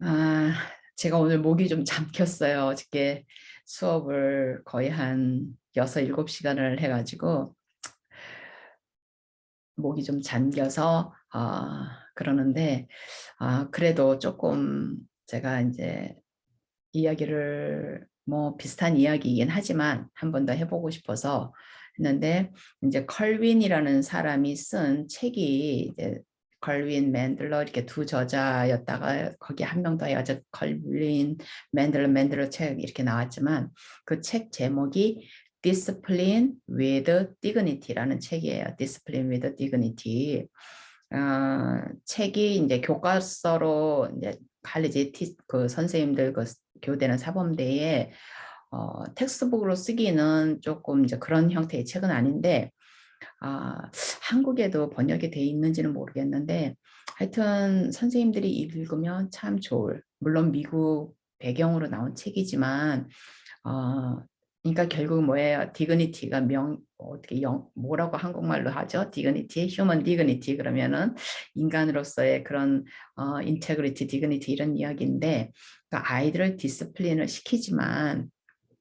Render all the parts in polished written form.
아, 제가 오늘 목이 좀 잠겼어요. 어저께 수업을 거의 한 6, 7시간을 해가지고 목이 좀 잠겨서 그러는데 그래도 조금 제가 이제 이야기를 뭐 비슷한 이야기이긴 하지만 한 번 더 해보고 싶어서 했는데 이제 컬윈이라는 사람이 쓴 책이 이제 컬윈 맨들러 이렇게 두 저자였다가 거기 한 명 더 해가지고 컬윈 맨들러 책 이렇게 나왔지만 그 책 제목이 Discipline with Dignity라는 책이에요. Discipline with Dignity. 책이 이제 교과서로 이제 칼리지 그 선생님들 그 교대는 사범대에 텍스트북으로 쓰기는 조금 이제 그런 형태의 책은 아닌데 한국에도 번역이 돼 있는지는 모르겠는데 하여튼 선생님들이 읽으면 참 좋을 물론 미국 배경으로 나온 책이지만 어, 그러니까 결국 뭐예요? 디그니티가 어떻게 뭐라고 한국말로 하죠? 디그니티, 휴먼 디그니티 그러면은 인간으로서의 그런 인테그리티, 디그니티 이런 이야기인데 그러니까 아이들을 디스플린을 시키지만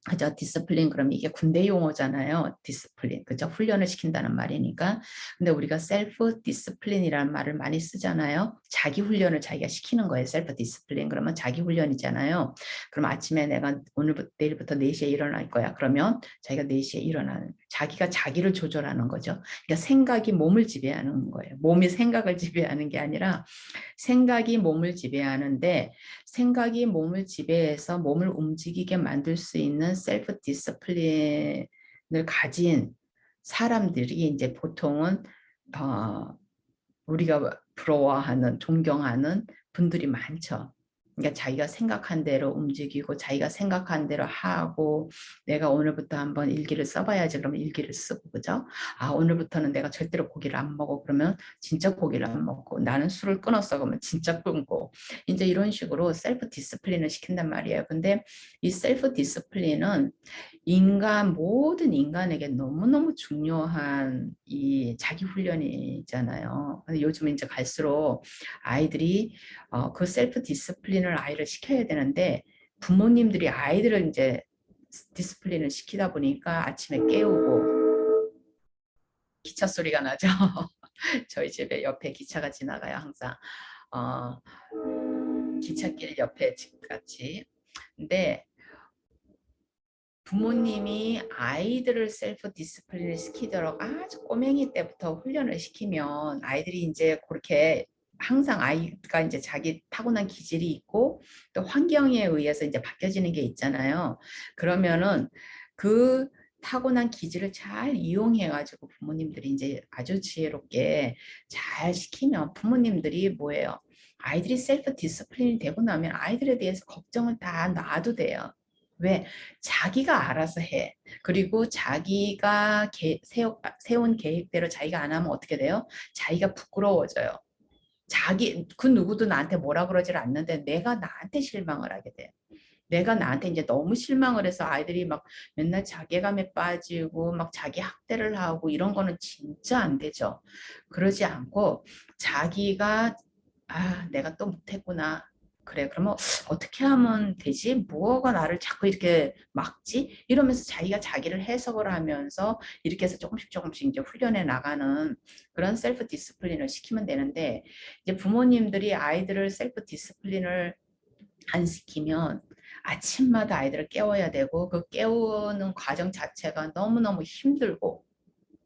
그죠? 디스플린 그럼 이게 군대 용어잖아요. 디스플린. 그죠? 훈련을 시킨다는 말이니까. 근데 우리가 셀프 디스플린이라는 말을 많이 쓰잖아요. 자기 훈련을 자기가 시키는 거예요. 셀프 디스플린. 그러면 자기 훈련이잖아요. 그럼 아침에 내가 오늘부터 내일부터 4시에 일어날 거야. 그러면 자기가 4시에 일어나는 자기가 자기를 조절하는 거죠. 그러니까 생각이 몸을 지배하는 거예요. 몸이 생각을 지배하는 게 아니라 생각이 몸을 지배하는데 생각이 몸을 지배해서 몸을 움직이게 만들 수 있는 셀프 디스플린을 가진 사람들이 이제 보통은 우리가 부러워하는 존경하는 분들이 많죠. 그러니까 자기가 생각한 대로 움직이고 자기가 생각한 대로 하고 내가 오늘부터 한번 일기를 써봐야지 그러면 일기를 쓰고 그죠? 오늘부터는 내가 절대로 고기를 안 먹어 그러면 진짜 고기를 안 먹고 나는 술을 끊었어 그러면 진짜 끊고 이제 이런 식으로 셀프 디스플린을 시킨단 말이에요. 근데 이 셀프 디스플린은 모든 인간에게 너무너무 중요한 이 자기 훈련이잖아요. 근데 요즘 이제 갈수록 아이들이 그 셀프 디스플린을 아이를 시켜야 되는데 부모님들이 아이들을 이제 디스플린을 시키다 보니까 아침에 깨우고 기차 소리가 나죠. 저희 집에 옆에 기차가 지나가요, 항상. 어, 기찻길 옆에 집같이. 근데 부모님이 아이들을 셀프 디스플린을 시키도록 아주 꼬맹이 때부터 훈련을 시키면 아이들이 이제 그렇게 항상 아이가 이제 자기 타고난 기질이 있고 또 환경에 의해서 이제 바뀌어지는 게 있잖아요. 그러면은 그 타고난 기질을 잘 이용해 가지고 부모님들이 이제 아주 지혜롭게 잘 시키면 부모님들이 뭐예요? 아이들이 셀프 디스플린이 되고 나면 아이들에 대해서 걱정을 다 놔도 돼요. 왜? 자기가 알아서 해. 그리고 자기가 세운 계획대로 자기가 안 하면 어떻게 돼요? 자기가 부끄러워져요. 그 누구도 나한테 뭐라 그러질 않는데 내가 나한테 실망을 하게 돼요. 내가 나한테 이제 너무 실망을 해서 아이들이 막 맨날 자괴감에 빠지고 막 자기 학대를 하고 이런 거는 진짜 안 되죠. 그러지 않고 자기가 내가 또 못했구나. 그래, 그러면 어떻게 하면 되지? 무엇가 나를 자꾸 이렇게 막지? 이러면서 자기가 자기를 해석을 하면서 이렇게 해서 조금씩 이제 훈련해 나가는 그런 셀프 디스플린을 시키면 되는데 이제 부모님들이 아이들을 셀프 디스플린을 안 시키면 아침마다 아이들을 깨워야 되고 그 깨우는 과정 자체가 너무너무 힘들고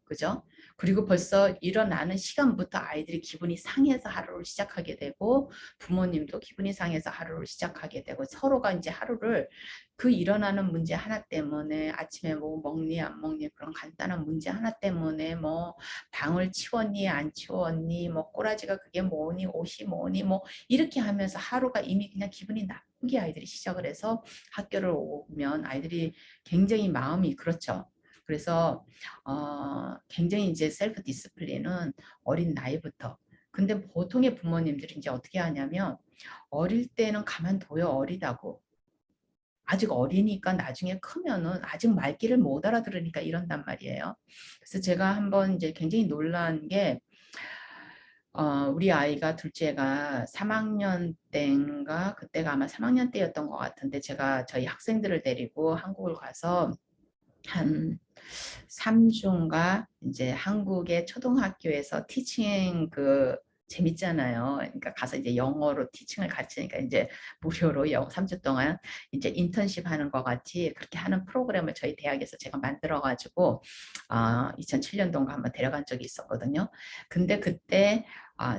그죠? 그리고 벌써 일어나는 시간부터 아이들이 기분이 상해서 하루를 시작하게 되고 부모님도 기분이 상해서 하루를 시작하게 되고 서로가 이제 하루를 그 일어나는 문제 하나 때문에 아침에 뭐 먹니 안 먹니 그런 간단한 문제 하나 때문에 뭐 방을 치웠니 안 치웠니 뭐 꼬라지가 그게 뭐니 옷이 뭐니 뭐 이렇게 하면서 하루가 이미 그냥 기분이 나쁘게 아이들이 시작을 해서 학교를 오면 아이들이 굉장히 마음이 그렇죠. 그래서 굉장히 이제 셀프 디스플린은 어린 나이부터. 근데 보통의 부모님들이 이제 어떻게 하냐면 어릴 때는 가만둬요 어리다고. 아직 어리니까 나중에 크면은 아직 말귀를 못 알아들으니까 이런단 말이에요. 그래서 제가 한번 이제 굉장히 놀란 게 우리 아이가 둘째가 3학년 때인가 그때가 아마 3학년 때였던 것 같은데 제가 저희 학생들을 데리고 한국을 가서 한 3주인가 이제 한국의 초등학교에서 티칭 재밌잖아요. 그러니까 가서 이제 영어로 티칭을 가르치니까 이제 무료로 3주 동안 이제 인턴십 하는 것 같이 그렇게 하는 프로그램을 저희 대학에서 제가 만들어 가지고 2007년도인가 한번 데려간 적이 있었거든요. 근데 그때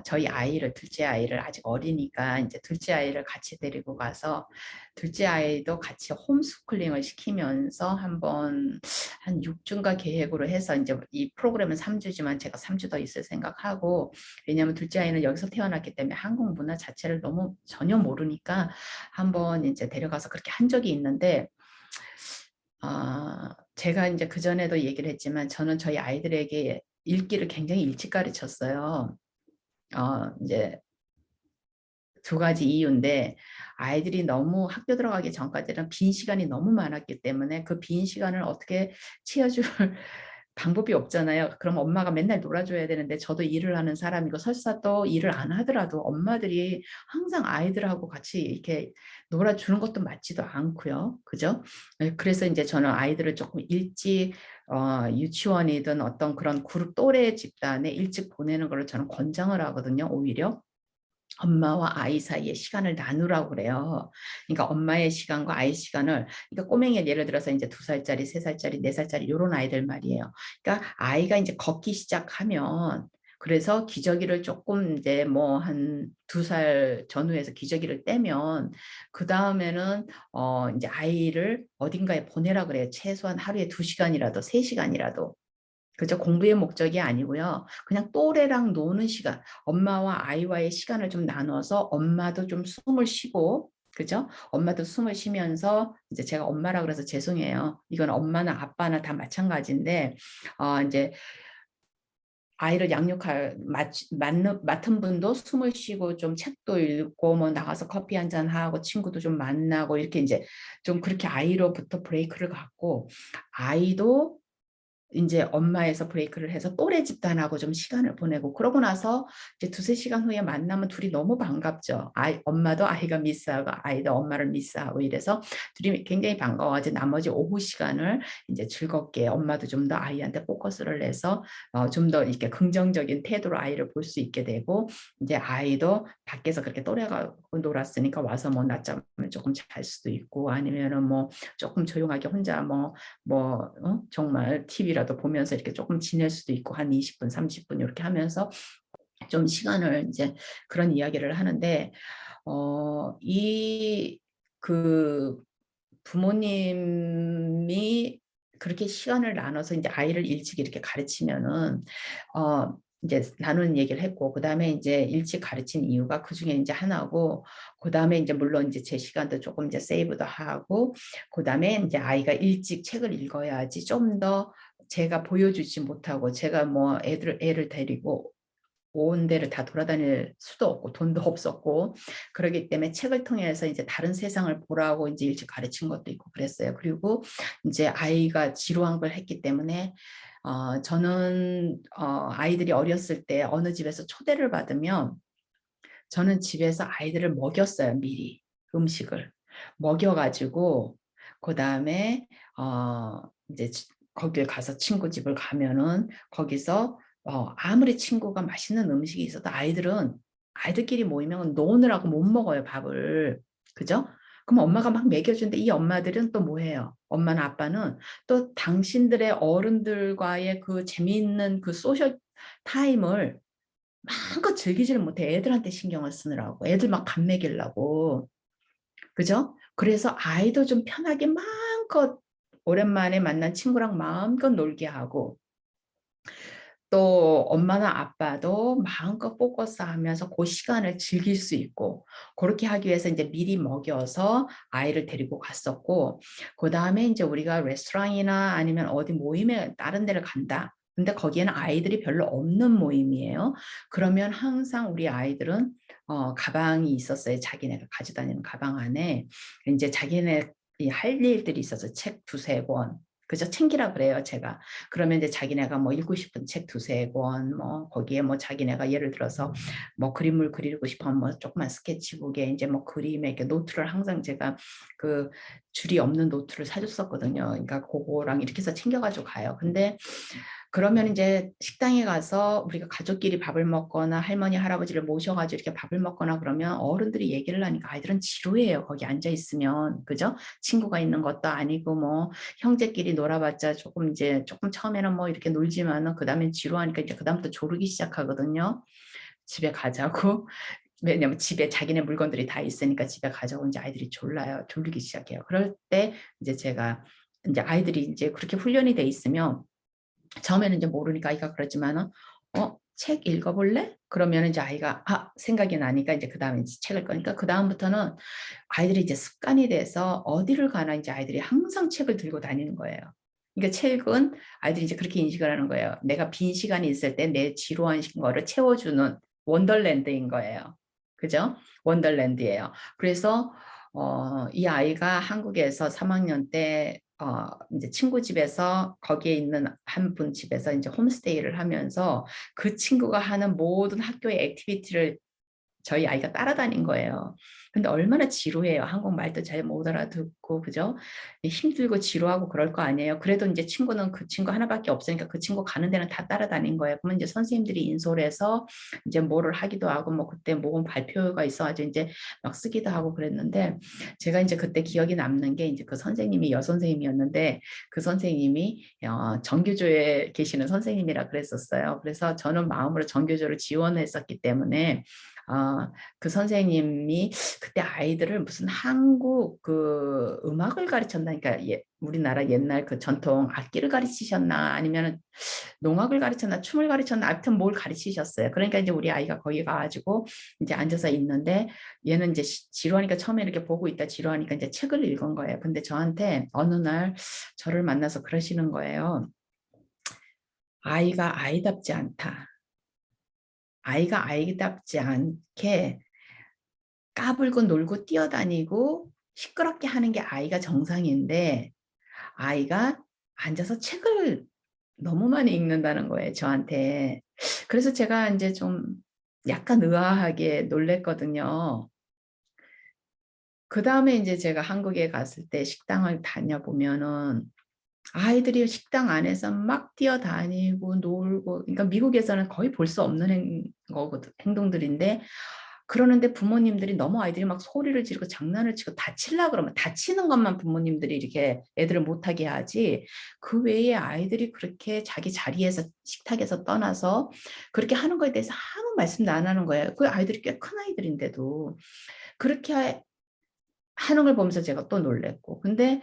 저희 아이를 둘째 아이를 아직 어리니까 이제 둘째 아이를 같이 데리고 가서 둘째 아이도 같이 홈스쿨링을 시키면서 한번 한 6주인가 계획으로 해서 이제 이 프로그램은 3주지만 제가 3주 더 있을 생각하고 왜냐하면 둘째 아이는 여기서 태어났기 때문에 한국 문화 자체를 너무 전혀 모르니까 한번 이제 데려가서 그렇게 한 적이 있는데 제가 이제 그전에도 얘기를 했지만 저는 저희 아이들에게 읽기를 굉장히 일찍 가르쳤어요. 이제 두 가지 이유인데 아이들이 너무 학교 들어가기 전까지는 빈 시간이 너무 많았기 때문에 그 빈 시간을 어떻게 채워줄 방법이 없잖아요. 그럼 엄마가 맨날 놀아줘야 되는데 저도 일을 하는 사람이고 설사 또 일을 안 하더라도 엄마들이 항상 아이들하고 같이 이렇게 놀아주는 것도 맞지도 않고요. 그죠? 그래서 이제 저는 아이들을 조금 일찍 유치원이든 어떤 그런 그룹 또래 집단에 일찍 보내는 걸 저는 권장을 하거든요. 오히려. 엄마와 아이 사이에 시간을 나누라고 그래요. 그러니까 엄마의 시간과 아이 시간을, 그러니까 꼬맹이 예를 들어서 이제 2살짜리, 3살짜리, 4살짜리 이런 아이들 말이에요. 그러니까 아이가 이제 걷기 시작하면 그래서 기저귀를 조금 이제 뭐 한 2살 전후에서 기저귀를 떼면 그 다음에는 이제 아이를 어딘가에 보내라 그래요. 최소한 하루에 2시간이라도 3시간이라도. 그죠? 공부의 목적이 아니고요. 그냥 또래랑 노는 시간, 엄마와 아이와의 시간을 좀 나눠서 엄마도 좀 숨을 쉬고, 그죠? 엄마도 숨을 쉬면서 이제 제가 엄마라 그래서 죄송해요. 이건 엄마나 아빠나 다 마찬가지인데 이제 아이를 양육할 맡은 분도 숨을 쉬고 좀 책도 읽고 뭐 나가서 커피 한잔 하고 친구도 좀 만나고 이렇게 이제 좀 그렇게 아이로부터 브레이크를 갖고 아이도 이제 엄마에서 브레이크를 해서 또래 집단하고 좀 시간을 보내고 그러고 나서 이제 2~3시간 후에 만나면 둘이 너무 반갑죠. 엄마도 아이가 미스하고 아이도 엄마를 미스하고 이래서 둘이 굉장히 반가워하지 나머지 오후 시간을 이제 즐겁게 엄마도 좀 더 아이한테 포커스를 내서 좀 더 이렇게 긍정적인 태도로 아이를 볼 수 있게 되고 이제 아이도 밖에서 그렇게 또래가 놀았으니까 와서 뭐 낮잠을 조금 잘 수도 있고 아니면은 뭐 조금 조용하게 혼자 정말 TV라도 보면서 이렇게 조금 지낼 수도 있고 한 20분, 30분 이렇게 하면서 좀 시간을 이제 그런 이야기를 하는데 이 부모님이 그렇게 시간을 나눠서 이제 아이를 일찍 이렇게 가르치면은 이제 나누는 얘기를 했고 그다음에 이제 일찍 가르친 이유가 그중에 이제 하나고 그다음에 이제 물론 이제 제 시간도 조금 이제 세이브도 하고 그다음에 이제 아이가 일찍 책을 읽어야지 좀 더 제가 보여주지 못하고 제가 뭐 애를 데리고 온 데를 다 돌아다닐 수도 없고 돈도 없었고 그러기 때문에 책을 통해서 이제 다른 세상을 보라고 이제 일찍 가르친 것도 있고 그랬어요. 그리고 이제 아이가 지루한 걸 했기 때문에 저는 아이들이 어렸을 때 어느 집에서 초대를 받으면 저는 집에서 아이들을 먹였어요. 미리 음식을 먹여가지고 그 다음에 이제 거길 가서 친구 집을 가면은 거기서 아무리 친구가 맛있는 음식이 있어도 아이들끼리 모이면 노느라고 못 먹어요, 밥을. 그죠? 그럼 엄마가 막 먹여주는데 이 엄마들은 또 뭐해요? 엄마나 아빠는 또 당신들의 어른들과의 그 재미있는 그 소셜 타임을 마음껏 즐기지를 못해. 애들한테 신경을 쓰느라고. 애들 막 밥 먹이려고. 그죠? 그래서 아이도 좀 편하게 마음껏 오랜만에 만난 친구랑 마음껏 놀게 하고 또 엄마나 아빠도 마음껏 포커스 하면서 그 시간을 즐길 수 있고 그렇게 하기 위해서 이제 미리 먹여서 아이를 데리고 갔었고 그 다음에 이제 우리가 레스토랑이나 아니면 어디 모임에 다른 데를 간다. 근데 거기에는 아이들이 별로 없는 모임이에요. 그러면 항상 우리 아이들은 가방이 있었어요. 자기네가 가지고 다니는 가방 안에 이제 자기네 할 일들이 있어서 책 2~3권 그죠? 챙기라 그래요, 제가. 그러면 이제 자기네가 뭐 읽고 싶은 책 두세 권, 뭐 거기에 뭐 자기네가 예를 들어서 뭐 그림을 그리고 싶으면 뭐 조그만 스케치북에 이제 뭐 그림에 이렇게 노트를 항상 제가 그 줄이 없는 노트를 사줬었거든요. 그러니까 그거랑 이렇게 해서 챙겨가지고 가요. 근데 그러면 이제 식당에 가서 우리가 가족끼리 밥을 먹거나 할머니, 할아버지를 모셔가지고 이렇게 밥을 먹거나 그러면 어른들이 얘기를 하니까 아이들은 지루해요. 거기 앉아 있으면. 그죠? 친구가 있는 것도 아니고 뭐 형제끼리 놀아봤자 조금 이제 조금 처음에는 뭐 이렇게 놀지만은 그 다음엔 지루하니까 이제 그 다음부터 조르기 시작하거든요. 집에 가자고. 왜냐면 집에 자기네 물건들이 다 있으니까 집에 가자고 이제 아이들이 졸라요. 졸리기 시작해요. 그럴 때 이제 제가 이제 아이들이 이제 그렇게 훈련이 돼 있으면 처음에는 이제 모르니까 아이가 그러지만은 책 읽어볼래? 그러면 이제 아이가 생각이 나니까 이제 그 다음에 책을 꺼니까 그 다음부터는 아이들이 이제 습관이 돼서 어디를 가나 이제 아이들이 항상 책을 들고 다니는 거예요. 그러니까 책은 아이들이 이제 그렇게 인식을 하는 거예요. 내가 빈 시간이 있을 때 내 지루한 거를 채워주는 원더랜드인 거예요. 그죠? 원더랜드예요. 그래서 이 아이가 한국에서 3학년 때 이제 친구 집에서 거기에 있는 한 분 집에서 이제 홈스테이를 하면서 그 친구가 하는 모든 학교의 액티비티를 저희 아이가 따라다닌 거예요. 근데 얼마나 지루해요. 한국말도 잘 못 알아듣고, 그죠? 힘들고 지루하고 그럴 거 아니에요. 그래도 이제 친구는 그 친구 하나밖에 없으니까 그 친구 가는 데는 다 따라다닌 거예요. 그러면 이제 선생님들이 인솔 해서 이제 뭐를 하기도 하고, 뭐 그때 모금 발표가 있어가지고 이제 막 쓰기도 하고 그랬는데, 제가 이제 그때 기억이 남는 게 이제 그 선생님이 여선생님이었는데, 그 선생님이 정규조에 계시는 선생님이라 그랬었어요. 그래서 저는 마음으로 정규조를 지원했었기 때문에, 그 선생님이 그때 아이들을 무슨 한국 그 음악을 가르쳤나, 그러니까 우리나라 옛날 그 전통 악기를 가르치셨나, 아니면 농악을 가르쳤나, 춤을 가르쳤나, 하여튼 뭘 가르치셨어요. 그러니까 이제 우리 아이가 거기 가가지고 이제 앉아서 있는데 얘는 이제 지루하니까 처음에 이렇게 보고 있다 지루하니까 이제 책을 읽은 거예요. 근데 저한테 어느 날 저를 만나서 그러시는 거예요. 아이가 아이답지 않다. 아이가 아이답지 않게 까불고 놀고 뛰어다니고 시끄럽게 하는 게 아이가 정상인데 아이가 앉아서 책을 너무 많이 읽는다는 거예요, 저한테. 그래서 제가 이제 좀 약간 의아하게 놀랬거든요. 그 다음에 이제 제가 한국에 갔을 때 식당을 다녀보면은 아이들이 식당 안에서 막 뛰어다니고 놀고, 그러니까 미국에서는 거의 볼 수 없는 행동들인데, 그러는데 부모님들이 너무 아이들이 막 소리를 지르고 장난을 치고 다치려 그러면 다치는 것만 부모님들이 이렇게 애들을 못하게 하지, 그 외에 아이들이 그렇게 자기 자리에서 식탁에서 떠나서 그렇게 하는 거에 대해서 아무 말씀도 안 하는 거예요. 그 아이들이 꽤 큰 아이들인데도 그렇게 하는 걸 보면서 제가 또 놀랬고, 근데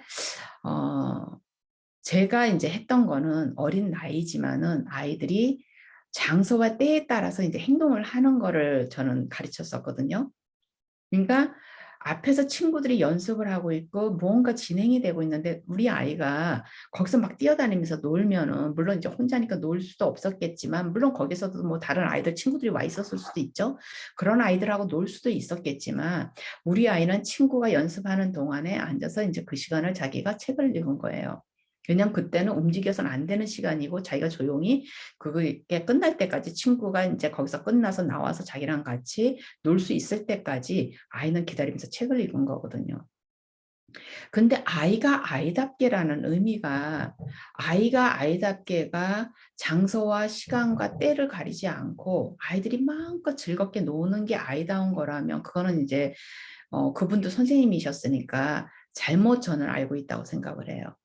제가 이제 했던 거는 어린 나이지만은 아이들이 장소와 때에 따라서 이제 행동을 하는 거를 저는 가르쳤었거든요. 그러니까 앞에서 친구들이 연습을 하고 있고 무언가 진행이 되고 있는데 우리 아이가 거기서 막 뛰어다니면서 놀면은, 물론 이제 혼자니까 놀 수도 없었겠지만, 물론 거기서도 뭐 다른 아이들 친구들이 와 있었을 수도 있죠. 그런 아이들하고 놀 수도 있었겠지만 우리 아이는 친구가 연습하는 동안에 앉아서 이제 그 시간을 자기가 책을 읽은 거예요. 왜냐면 그때는 움직여서는 안 되는 시간이고 자기가 조용히 그게 끝날 때까지, 친구가 이제 거기서 끝나서 나와서 자기랑 같이 놀 수 있을 때까지 아이는 기다리면서 책을 읽은 거거든요. 근데 아이가 아이답게라는 의미가, 아이가 아이답게가 장소와 시간과 때를 가리지 않고 아이들이 마음껏 즐겁게 노는 게 아이다운 거라면, 그거는 이제 그분도 선생님이셨으니까 잘못 저는 알고 있다고 생각을 해요.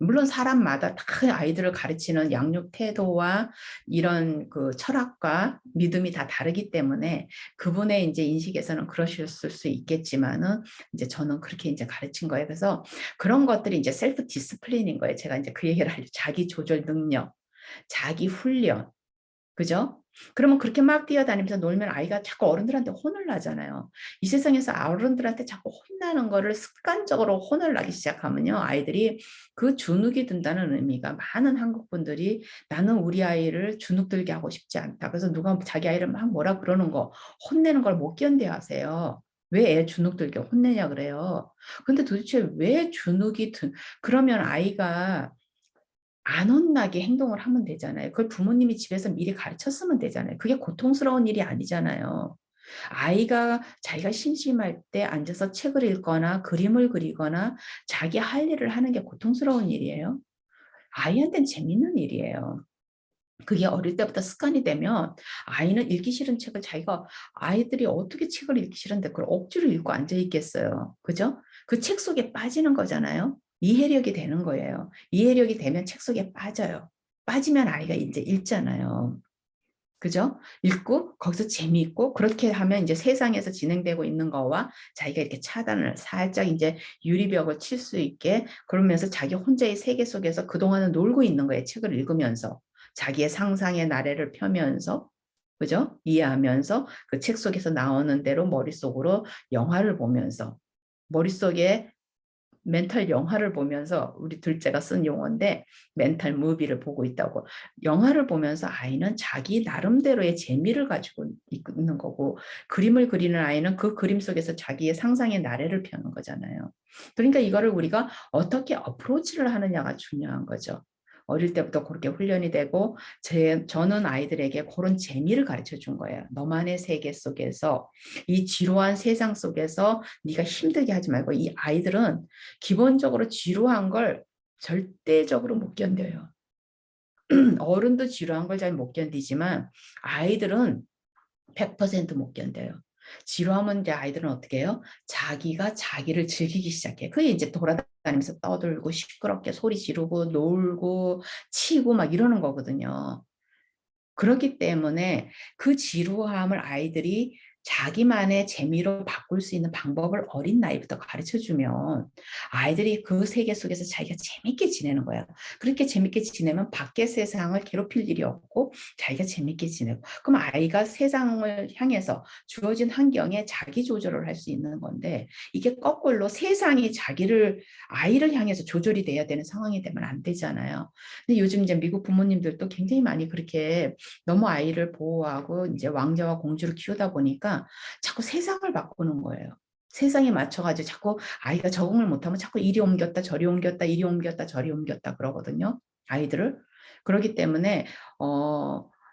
물론 사람마다 다 아이들을 가르치는 양육 태도와 이런 그 철학과 믿음이 다 다르기 때문에 그분의 이제 인식에서는 그러셨을 수 있겠지만은, 이제 저는 그렇게 이제 가르친 거예요. 그래서 그런 것들이 이제 셀프 디스플린인 거예요. 제가 이제 그 얘기를 하려, 자기 조절 능력, 자기 훈련. 그죠? 그러면 그렇게 막 뛰어다니면서 놀면 아이가 자꾸 어른들한테 혼을 나잖아요. 이 세상에서 어른들한테 자꾸 혼나는 거를 습관적으로 혼을 나기 시작하면요, 아이들이 그 주눅이 든다는 의미가, 많은 한국 분들이 나는 우리 아이를 주눅 들게 하고 싶지 않다. 그래서 누가 자기 아이를 막 뭐라 그러는 거, 혼내는 걸 못 견뎌 하세요. 왜 애 주눅 들게 혼내냐 그래요. 근데 도대체 왜 주눅이 든, 그러면 아이가 안 혼나게 행동을 하면 되잖아요. 그걸 부모님이 집에서 미리 가르쳤으면 되잖아요. 그게 고통스러운 일이 아니잖아요. 아이가 자기가 심심할 때 앉아서 책을 읽거나 그림을 그리거나 자기 할 일을 하는 게 고통스러운 일이에요. 아이한테는 재밌는 일이에요. 그게 어릴 때부터 습관이 되면 아이는 읽기 싫은 책을 자기가 아이들이 어떻게 책을 읽기 싫은데 그걸 억지로 읽고 앉아 있겠어요. 그죠? 그 책 속에 빠지는 거잖아요. 이해력이 되는 거예요. 이해력이 되면 책 속에 빠져요. 빠지면 아이가 이제 읽잖아요. 그죠? 읽고 거기서 재미있고 그렇게 하면 이제 세상에서 진행되고 있는 거와 자기가 이렇게 차단을 살짝 이제 유리벽을 칠 수 있게 그러면서 자기 혼자의 세계 속에서 그동안은 놀고 있는 거예요. 책을 읽으면서. 자기의 상상의 나래를 펴면서 그죠? 이해하면서 그 책 속에서 나오는 대로 머릿속으로 영화를 보면서 머릿속에 멘탈 영화를 보면서 우리 둘째가 쓴 용어인데 멘탈 무비를 보고 있다고. 영화를 보면서 아이는 자기 나름대로의 재미를 가지고 있는 거고 그림을 그리는 아이는 그 그림 속에서 자기의 상상의 나래를 펴는 거잖아요. 그러니까 이거를 우리가 어떻게 어프로치를 하느냐가 중요한 거죠. 어릴 때부터 그렇게 훈련이 되고 저는 아이들에게 그런 재미를 가르쳐 준 거예요. 너만의 세계 속에서 이 지루한 세상 속에서 네가 힘들게 하지 말고 이 아이들은 기본적으로 지루한 걸 절대적으로 못 견뎌요. 어른도 지루한 걸 잘 못 견디지만 아이들은 100%못 견뎌요. 지루하면 이제 아이들은 어떻게 해요? 자기가 자기를 즐기기 시작해요. 그게 이제 돌아다니면서 떠들고 시끄럽게 소리 지르고 놀고 치고 막 이러는 거거든요. 그렇기 때문에 그 지루함을 아이들이 자기만의 재미로 바꿀 수 있는 방법을 어린 나이부터 가르쳐 주면 아이들이 그 세계 속에서 자기가 재밌게 지내는 거예요. 그렇게 재밌게 지내면 밖의 세상을 괴롭힐 일이 없고 자기가 재밌게 지내고 그럼 아이가 세상을 향해서 주어진 환경에 자기 조절을 할 수 있는 건데 이게 거꾸로 세상이 자기를 아이를 향해서 조절이 돼야 되는 상황이 되면 안 되잖아요. 근데 요즘 이제 미국 부모님들도 굉장히 많이 그렇게 너무 아이를 보호하고 이제 왕자와 공주를 키우다 보니까 자꾸 세상을 바꾸는 거예요. 세상에 맞춰가지고 자꾸 아이가 적응을 못하면 자꾸 이리 옮겼다 저리 옮겼다 이리 옮겼다 저리 옮겼다 그러거든요. 아이들을. 그렇기 때문에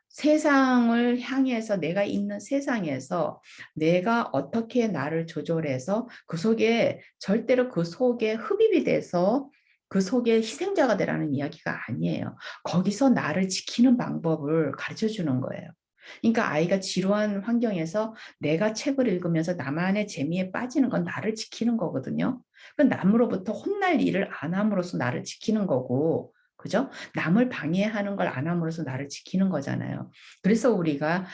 세상을 향해서 내가 있는 세상에서 내가 어떻게 나를 조절해서 그 속에 절대로 그 속에 흡입이 돼서 그 속에 희생자가 되라는 이야기가 아니에요. 거기서 나를 지키는 방법을 가르쳐 주는 거예요. 그러니까 아이가 지루한 환경에서 내가 책을 읽으면서 나만의 재미에 빠지는 건 나를 지키는 거거든요. 그 남으로부터 혼날 일을 안 함으로써 나를 지키는 거고, 그죠? 남을 방해하는 걸 안 함으로써 나를 지키는 거잖아요. 그래서 우리가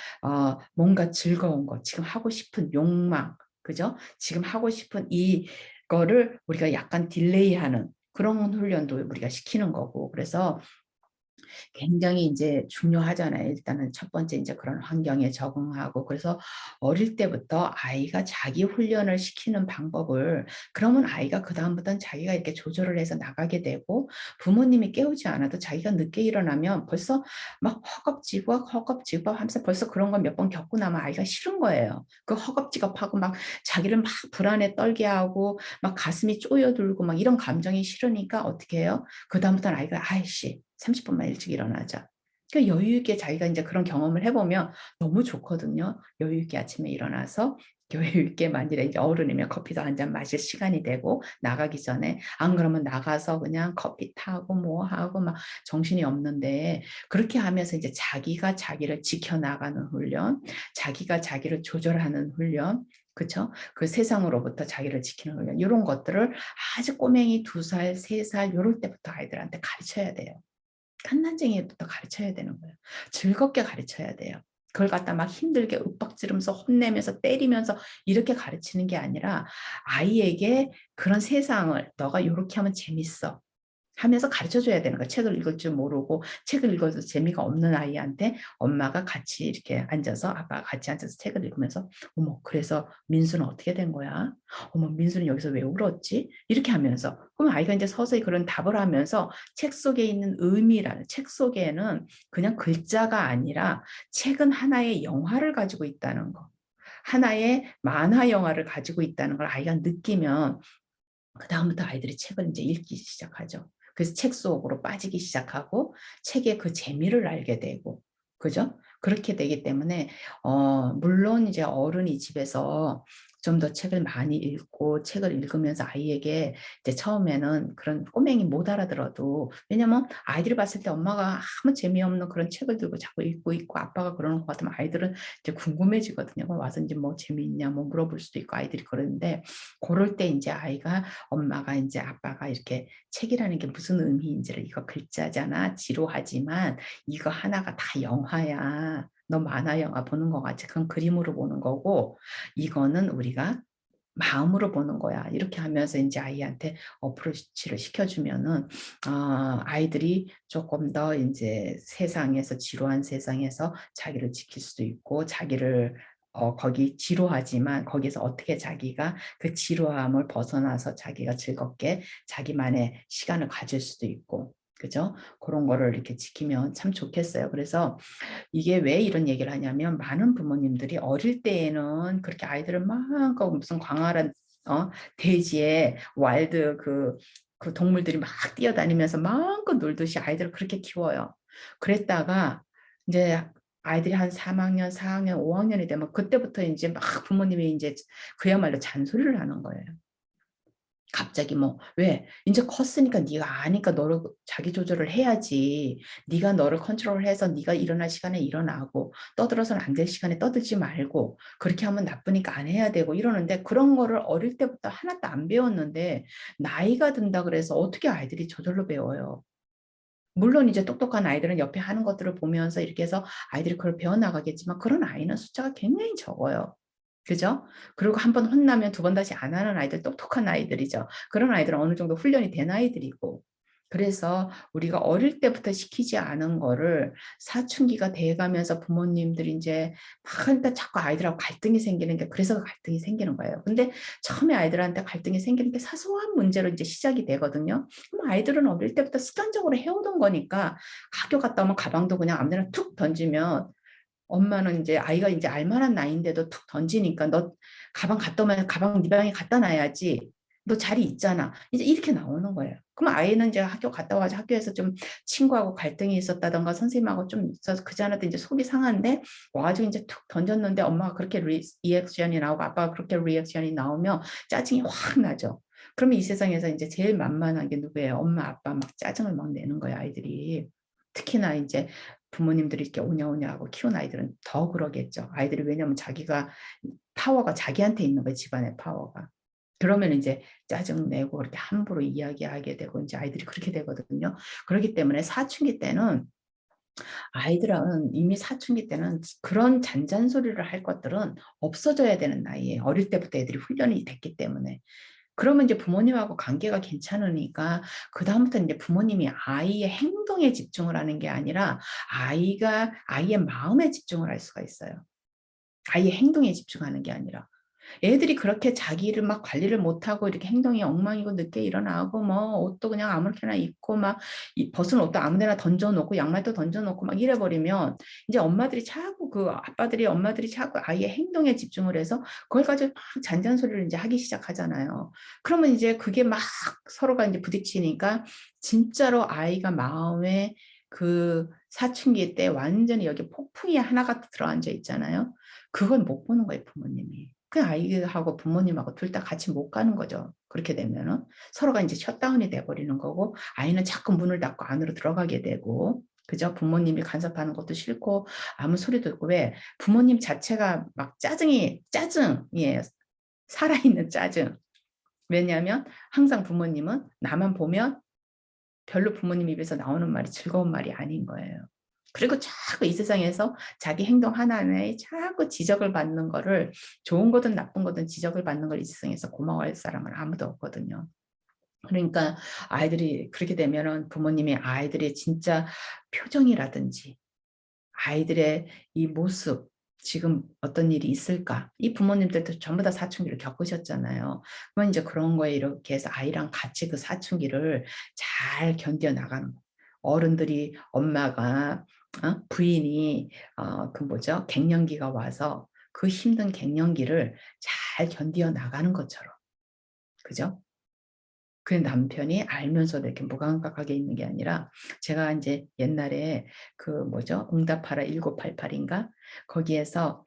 뭔가 즐거운 거, 지금 하고 싶은 욕망, 그죠? 지금 하고 싶은 이거를 우리가 약간 딜레이하는 그런 훈련도 우리가 시키는 거고 그래서 굉장히 이제 중요하잖아요. 일단은 첫 번째 이제 그런 환경에 적응하고 그래서 어릴 때부터 아이가 자기 훈련을 시키는 방법을 그러면 아이가 그다음부터는 자기가 이렇게 조절을 해서 나가게 되고 부모님이 깨우지 않아도 자기가 늦게 일어나면 벌써 막 허겁지겁 하면서 벌써 그런 걸 몇 번 겪고 나면 아이가 싫은 거예요. 그 허겁지겁하고 막 자기를 막 불안에 떨게 하고 막 가슴이 쪼여들고 막 이런 감정이 싫으니까 어떻게 해요? 그다음부터는 아이가 아이씨 30분만 일찍 일어나자. 그러니까 여유 있게 자기가 이제 그런 경험을 해보면 너무 좋거든요. 여유 있게 아침에 일어나서 여유 있게 만일에 이제 어른이면 커피도 한 잔 마실 시간이 되고 나가기 전에 안 그러면 나가서 그냥 커피 타고 뭐 하고 막 정신이 없는데 그렇게 하면서 이제 자기가 자기를 지켜나가는 훈련, 자기가 자기를 조절하는 훈련, 그렇죠? 그 세상으로부터 자기를 지키는 훈련 이런 것들을 아주 꼬맹이 2살, 3살 이럴 때부터 아이들한테 가르쳐야 돼요. 갓난쟁이부터 가르쳐야 되는 거예요. 즐겁게 가르쳐야 돼요. 그걸 갖다 막 힘들게 윽박지르면서 혼내면서 때리면서 이렇게 가르치는 게 아니라 아이에게 그런 세상을 너가 이렇게 하면 재밌어. 하면서 가르쳐 줘야 되는 거야. 책을 읽을 줄 모르고 책을 읽어도 재미가 없는 아이한테 엄마가 같이 이렇게 앉아서 아빠가 같이 앉아서 책을 읽으면서 어머 그래서 민수는 어떻게 된 거야? 어머 민수는 여기서 왜 울었지? 이렇게 하면서 그럼 아이가 이제 서서히 그런 답을 하면서 책 속에 있는 의미라는 책 속에는 그냥 글자가 아니라 책은 하나의 영화를 가지고 있다는 거. 하나의 만화 영화를 가지고 있다는 걸 아이가 느끼면 그다음부터 아이들이 책을 이제 읽기 시작하죠. 그래서 책 속으로 빠지기 시작하고 책의 그 재미를 알게 되고, 그죠? 그렇게 되기 때문에 물론 이제 어른이 집에서 좀 더 책을 많이 읽고 책을 읽으면서 아이에게 이제 처음에는 그런 꼬맹이 못 알아들어도, 왜냐면 아이들이 봤을 때 엄마가 아무 재미없는 그런 책을 들고 자꾸 읽고 있고 아빠가 그러는 것 같으면 아이들은 이제 궁금해지거든요. 그럼 와서 이제 뭐 재미있냐 뭐 물어볼 수도 있고 아이들이 그러는데, 그럴 때 이제 아이가 엄마가 이제 아빠가 이렇게 책이라는 게 무슨 의미인지를, 이거 글자잖아 지루하지만 이거 하나가 다 영화야. 너 만화 영화 보는 거 같이 그건 그림으로 보는 거고 이거는 우리가 마음으로 보는 거야. 이렇게 하면서 이제 아이한테 어프로치를 시켜주면은 아이들이 조금 더 이제 세상에서 지루한 세상에서 자기를 지킬 수도 있고 자기를 거기 지루하지만 거기서 어떻게 자기가 그 지루함을 벗어나서 자기가 즐겁게 자기만의 시간을 가질 수도 있고, 그죠? 그런 거를 이렇게 지키면 참 좋겠어요. 그래서 이게 왜 이런 얘기를 하냐면 많은 부모님들이 어릴 때에는 그렇게 아이들을 막 무슨 광활한 대지에 와일드 그 동물들이 막 뛰어다니면서 마음껏 놀듯이 아이들을 그렇게 키워요. 그랬다가 이제 아이들이 한 3학년, 4학년, 5학년이 되면 그때부터 이제 막 부모님이 이제 그야말로 잔소리를 하는 거예요. 갑자기 뭐 왜 이제 컸으니까 네가 아니까 너를 자기 조절을 해야지. 네가 너를 컨트롤해서 네가 일어날 시간에 일어나고 떠들어서는 안 될 시간에 떠들지 말고 그렇게 하면 나쁘니까 안 해야 되고 이러는데, 그런 거를 어릴 때부터 하나도 안 배웠는데 나이가 든다 그래서 어떻게 아이들이 저절로 배워요. 물론 이제 똑똑한 아이들은 옆에 하는 것들을 보면서 이렇게 해서 아이들이 그걸 배워나가겠지만 그런 아이는 숫자가 굉장히 적어요. 그죠? 그리고 한 번 혼나면 두 번 다시 안 하는 아이들 똑똑한 아이들이죠. 그런 아이들은 어느 정도 훈련이 된 아이들이고. 그래서 우리가 어릴 때부터 시키지 않은 거를 사춘기가 돼가면서 부모님들이 이제 막 하니까 자꾸 아이들하고 갈등이 생기는 게, 그래서 갈등이 생기는 거예요. 근데 처음에 아이들한테 갈등이 생기는 게 사소한 문제로 이제 시작이 되거든요. 그럼 아이들은 어릴 때부터 습관적으로 해오던 거니까 학교 갔다 오면 가방도 그냥 아무데나 툭 던지면 엄마는 이제 아이가 이제 알만한 나이인데도 툭 던지니까 너 가방 갔다 오면 가방 네 방에 갖다 놔야지. 너 자리 있잖아. 이제 이렇게 나오는 거예요. 그럼 아이는 이제 학교 갔다 와서 학교에서 좀 친구하고 갈등이 있었다던가 선생님하고 좀 있어서 그 전에도 이제 속이 상한데 와가지고 이제 툭 던졌는데 엄마가 그렇게 리액션이 나오고 아빠가 그렇게 리액션이 나오면 짜증이 확 나죠. 그러면 이 세상에서 이제 제일 만만한 게 누구예요? 엄마, 아빠 막 짜증을 막 내는 거예요, 아이들이. 특히나 이제 부모님들이 이렇게 오냐오냐 하고 키운 아이들은 더 그러겠죠. 아이들이 왜냐면 자기가 파워가 자기한테 있는 거예요. 집안의 파워가. 그러면 이제 짜증내고 그렇게 함부로 이야기하게 되고 이제 아이들이 그렇게 되거든요. 그렇기 때문에 사춘기 때는 아이들은 이미 사춘기 때는 그런 잔잔소리를 할 것들은 없어져야 되는 나이에 어릴 때부터 애들이 훈련이 됐기 때문에. 그러면 이제 부모님하고 관계가 괜찮으니까 그다음부터 이제 부모님이 아이의 행동에 집중을 하는 게 아니라 아이가 아이의 마음에 집중을 할 수가 있어요. 아이의 행동에 집중하는 게 아니라. 애들이 그렇게 자기를 막 관리를 못하고 이렇게 행동이 엉망이고 늦게 일어나고 뭐 옷도 그냥 아무렇게나 입고 막 벗은 옷도 아무데나 던져놓고 양말도 던져놓고 막 이래버리면 이제 엄마들이 자꾸 그 아빠들이 엄마들이 자꾸 아이의 행동에 집중을 해서 그걸 가지고 막 잔잔소리를 이제 하기 시작하잖아요. 그러면 이제 그게 막 서로가 이제 부딪히니까 진짜로 아이가 마음에 그 사춘기 때 완전히 여기 폭풍이 하나가 들어앉아 있잖아요. 그걸 못 보는 거예요, 부모님이. 그 아이하고 부모님하고 둘 다 같이 못 가는 거죠. 그렇게 되면은 서로가 이제 셧다운이 돼버리는 거고 아이는 자꾸 문을 닫고 안으로 들어가게 되고, 그죠? 부모님이 간섭하는 것도 싫고 아무 소리도 없고. 왜? 부모님 자체가 막 짜증이에요. 살아있는 짜증. 왜냐하면 항상 부모님은 나만 보면 별로 부모님 입에서 나오는 말이 즐거운 말이 아닌 거예요. 그리고 자꾸 이 세상에서 자기 행동 하나하나에 자꾸 지적을 받는 거를, 좋은 거든 나쁜 거든 지적을 받는 걸 이 세상에서 고마워할 사람은 아무도 없거든요. 그러니까 아이들이 그렇게 되면은 부모님이 아이들의 진짜 표정이라든지 아이들의 이 모습, 지금 어떤 일이 있을까? 이 부모님들도 전부 다 사춘기를 겪으셨잖아요. 그러면 이제 그런 거에 이렇게 해서 아이랑 같이 그 사춘기를 잘 견뎌 나가는 거. 어른들이 엄마가 부인이 그 뭐죠? 갱년기가 와서 그 힘든 갱년기를 잘 견디어 나가는 것처럼. 그죠? 그 남편이 알면서도 이렇게 무감각하게 있는 게 아니라 제가 이제 옛날에 그 뭐죠? 응답하라 1988인가? 거기에서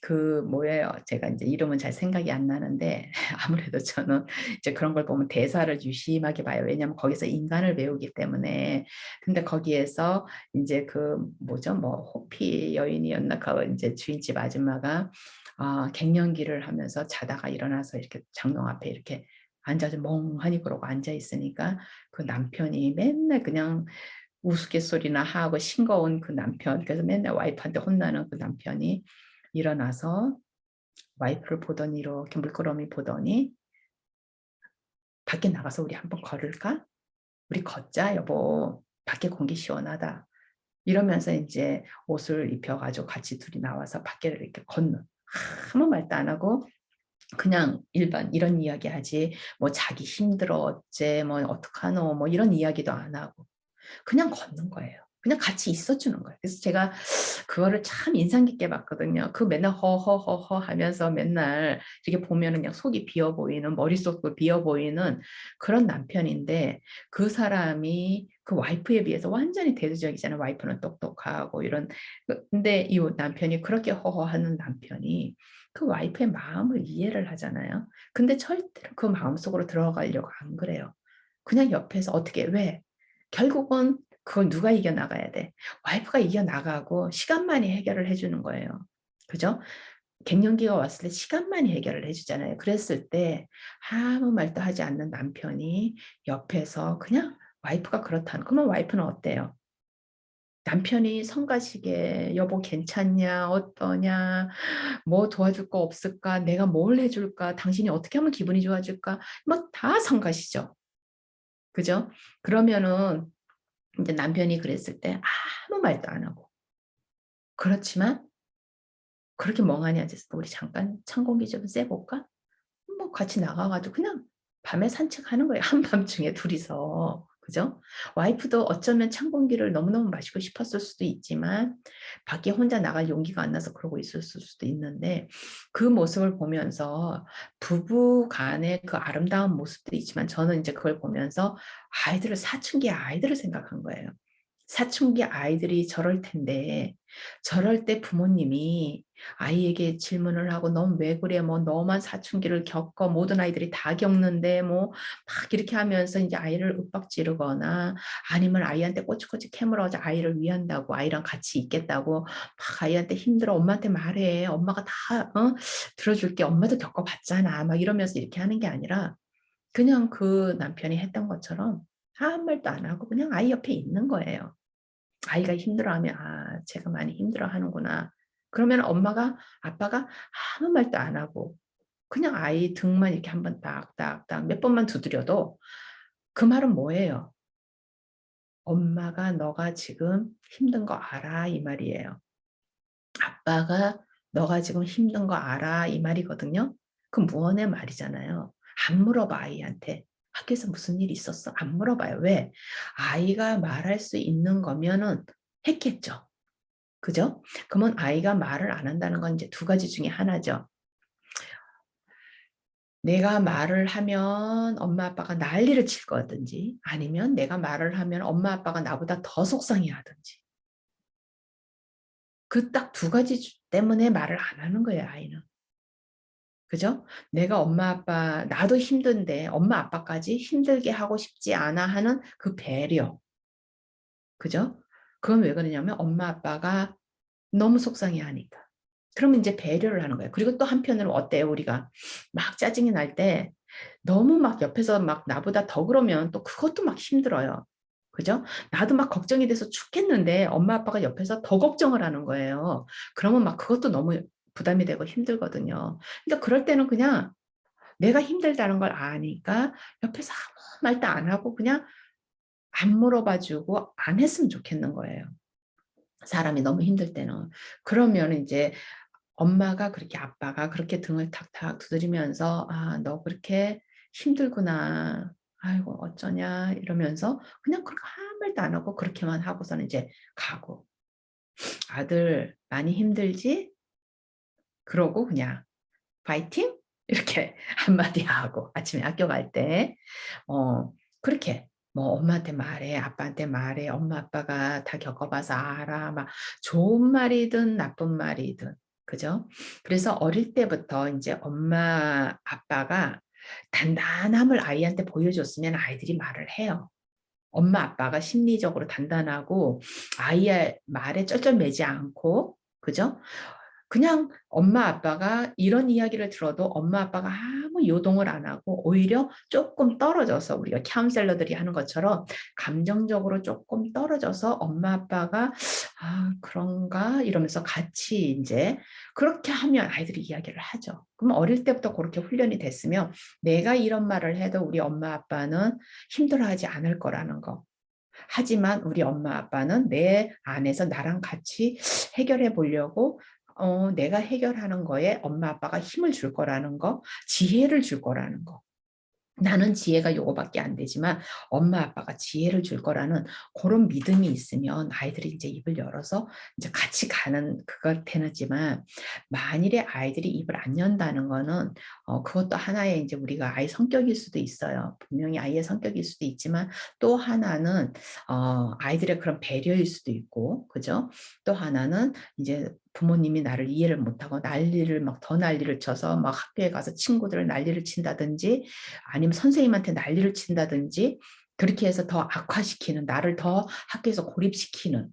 그 뭐예요? 제가 이제 이름은 잘 생각이 안 나는데 아무래도 저는 이제 그런 걸 보면 대사를 유심하게 봐요. 왜냐하면 거기서 인간을 배우기 때문에. 근데 거기에서 이제 그 뭐죠? 뭐 호피 여인이었나? 그 이제 주인집 아줌마가 갱년기를 하면서 자다가 일어나서 이렇게 장롱 앞에 이렇게 앉아서 멍하니 그러고 앉아 있으니까 그 남편이 맨날 그냥 우스갯소리나 하고 싱거운 그 남편, 그래서 맨날 와이프한테 혼나는 그 남편이 일어나서 와이프를 보더니 이렇게 물끄러미 보더니 밖에 나가서 우리 한번 걸을까? 우리 걷자 여보. 밖에 공기 시원하다. 이러면서 이제 옷을 입혀가지고 같이 둘이 나와서 밖에를 이렇게 걷는. 아무 말도 안 하고 그냥 일반 이런 이야기 하지 뭐 자기 힘들어 어째 뭐 어떡하노 뭐 이런 이야기도 안 하고 그냥 걷는 거예요. 그냥 같이 있어주는 거예요. 그래서 제가 그거를 참 인상 깊게 봤거든요. 그 맨날 허허허허 하면서 맨날 이렇게 보면은 그냥 속이 비어 보이는 머릿속도 비어 보이는 그런 남편인데 그 사람이 그 와이프에 비해서 완전히 대조적이잖아요. 와이프는 똑똑하고 이런 근데 이 남편이 그렇게 허허하는 남편이 그 와이프의 마음을 이해를 하잖아요. 근데 절대로 그 마음속으로 들어가려고 안 그래요. 그냥 옆에서 어떻게 왜? 결국은 그걸 누가 이겨나가야 돼? 와이프가 이겨나가고 시간만이 해결을 해주는 거예요. 그죠? 갱년기가 왔을 때 시간만이 해결을 해주잖아요. 그랬을 때 아무 말도 하지 않는 남편이 옆에서 그냥 와이프가 그렇다는 그러면 와이프는 어때요? 남편이 성가시게 여보 괜찮냐 어떠냐 뭐 도와줄 거 없을까 내가 뭘 해줄까 당신이 어떻게 하면 기분이 좋아질까 뭐 다 성가시죠. 그죠? 그러면은 이제 남편이 그랬을 때 아무 말도 안 하고 그렇지만 그렇게 멍하니 앉아서 우리 잠깐 찬 공기 좀 쐬볼까? 뭐 같이 나가가지고 그냥 밤에 산책하는 거예요. 한밤중에 둘이서. 그죠? 와이프도 어쩌면 찬 공기를 너무너무 마시고 싶었을 수도 있지만 밖에 혼자 나갈 용기가 안 나서 그러고 있었을 수도 있는데 그 모습을 보면서 부부 간의 그 아름다운 모습도 있지만 저는 이제 그걸 보면서 아이들을 사춘기 아이들을 생각한 거예요. 사춘기 아이들이 저럴 텐데 저럴 때 부모님이 아이에게 질문을 하고 넌 왜 그래? 뭐 너만 사춘기를 겪어 모든 아이들이 다 겪는데 뭐 막 이렇게 하면서 이제 아이를 윽박지르거나 아니면 아이한테 꼬치꼬치 캐물어서 아이를 위한다고 아이랑 같이 있겠다고 막 아이한테 힘들어 엄마한테 말해 엄마가 다 들어줄게 엄마도 겪어봤잖아 막 이러면서 이렇게 하는 게 아니라 그냥 그 남편이 했던 것처럼 아무 말도 안 하고 그냥 아이 옆에 있는 거예요. 아이가 힘들어하면 제가 많이 힘들어하는구나. 그러면 엄마가 아빠가 아무 말도 안 하고 그냥 아이 등만 이렇게 한번 딱딱딱 몇 번만 두드려도 그 말은 뭐예요? 엄마가 너가 지금 힘든 거 알아 이 말이에요. 아빠가 너가 지금 힘든 거 알아 이 말이거든요. 그 무언의 말이잖아요. 안 물어봐 아이한테. 학교에서 무슨 일 있었어? 안 물어봐요. 왜? 아이가 말할 수 있는 거면은 했겠죠. 그죠? 그러면 아이가 말을 안 한다는 건 이제 두 가지 중에 하나죠. 내가 말을 하면 엄마 아빠가 난리를 칠 거든지 아니면 내가 말을 하면 엄마 아빠가 나보다 더 속상해 하든지 그 딱 두 가지 때문에 말을 안 하는 거예요 아이는. 그죠? 내가 엄마 아빠 나도 힘든데 엄마 아빠까지 힘들게 하고 싶지 않아 하는 그 배려. 그죠? 그건 왜 그러냐면 엄마 아빠가 너무 속상해 하니까. 그러면 이제 배려를 하는 거예요. 그리고 또 한편으로 어때요? 우리가 막 짜증이 날 때 너무 막 옆에서 막 나보다 더 그러면 또 그것도 막 힘들어요. 그죠? 나도 막 걱정이 돼서 죽겠는데 엄마 아빠가 옆에서 더 걱정을 하는 거예요. 그러면 막 그것도 너무 부담이 되고 힘들거든요. 그러니까 그럴 때는 그냥 내가 힘들다는 걸 아니까 옆에서 아무 말도 안 하고 그냥 안 물어봐 주고 안 했으면 좋겠는 거예요. 사람이 너무 힘들 때는. 그러면 이제 엄마가 그렇게 아빠가 그렇게 등을 탁탁 두드리면서 너 그렇게 힘들구나. 아이고 어쩌냐 이러면서 그냥 그렇게 아무 말도 안 하고 그렇게만 하고서는 이제 가고 아들 많이 힘들지? 그러고 그냥 파이팅? 이렇게 한마디 하고 아침에 학교 갈 때 그렇게 뭐 엄마한테 말해, 아빠한테 말해, 엄마 아빠가 다 겪어봐서 알아. 막 좋은 말이든 나쁜 말이든 그죠? 그래서 어릴 때부터 이제 엄마 아빠가 단단함을 아이한테 보여줬으면 아이들이 말을 해요. 엄마 아빠가 심리적으로 단단하고 아이의 말에 쩔쩔매지 않고 그죠? 그냥 엄마 아빠가 이런 이야기를 들어도 엄마 아빠가 아무 요동을 안 하고 오히려 조금 떨어져서 우리가 카운셀러들이 하는 것처럼 감정적으로 조금 떨어져서 엄마 아빠가 아 그런가 이러면서 같이 이제 그렇게 하면 아이들이 이야기를 하죠. 그럼 어릴 때부터 그렇게 훈련이 됐으면 내가 이런 말을 해도 우리 엄마 아빠는 힘들어하지 않을 거라는 거. 하지만 우리 엄마 아빠는 내 안에서 나랑 같이 해결해 보려고 내가 해결하는 거에 엄마 아빠가 힘을 줄 거라는 거, 지혜를 줄 거라는 거. 나는 지혜가 요거밖에 안 되지만 엄마 아빠가 지혜를 줄 거라는 그런 믿음이 있으면 아이들이 이제 입을 열어서 이제 같이 가는 그걸 테지만 만일에 아이들이 입을 안 연다는 거는 그것도 하나의 이제 우리가 아이 성격일 수도 있어요. 분명히 아이의 성격일 수도 있지만 또 하나는 아이들의 그런 배려일 수도 있고 그죠? 또 하나는 이제 부모님이 나를 이해를 못하고 난리를 막 더 난리를 쳐서 막 학교에 가서 친구들을 난리를 친다든지 아니면 선생님한테 난리를 친다든지 그렇게 해서 더 악화시키는 나를 더 학교에서 고립시키는